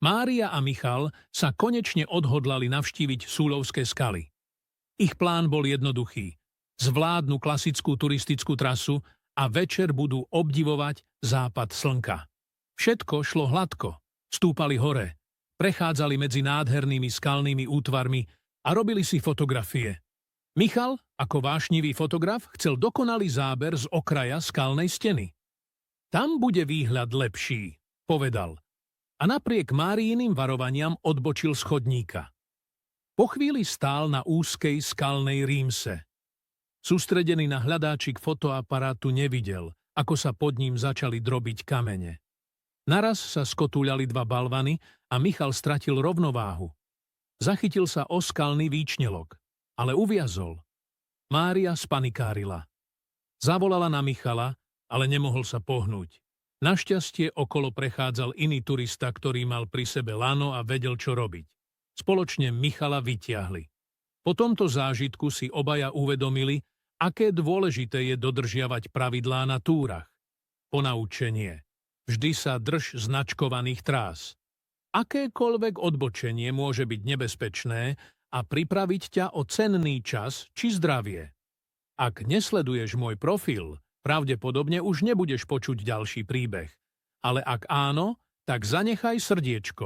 Mária a Michal sa konečne odhodlali navštíviť Súľovské skaly. Ich plán bol jednoduchý. Zvládnu klasickú turistickú trasu a večer budú obdivovať západ slnka. Všetko šlo hladko. Stúpali hore, prechádzali medzi nádhernými skalnými útvarmi a robili si fotografie. Michal, ako vášnivý fotograf, chcel dokonalý záber z okraja skalnej steny. Tam bude výhľad lepší, povedal. A napriek Máriiným varovaniam odbočil z chodníka. Po chvíli stál na úzkej skalnej rímse. Sústredený na hľadáčik fotoaparátu nevidel, ako sa pod ním začali drobiť kamene. Naraz sa skotúľali dva balvany a Michal stratil rovnováhu. Zachytil sa o skalný výčnelok, ale uviazol. Mária spanikárila. Zavolala na Michala, ale nemohol sa pohnúť. Našťastie okolo prechádzal iný turista, ktorý mal pri sebe lano a vedel, čo robiť. Spoločne Michala vytiahli. Po tomto zážitku si obaja uvedomili, aké dôležité je dodržiavať pravidlá na túrach. Ponaučenie. Vždy sa drž značkovaných trás. Akékoľvek odbočenie môže byť nebezpečné a pripraviť ťa o cenný čas či zdravie. Ak nesleduješ môj profil, pravdepodobne už nebudeš počuť ďalší príbeh. Ale ak áno, tak zanechaj srdiečko.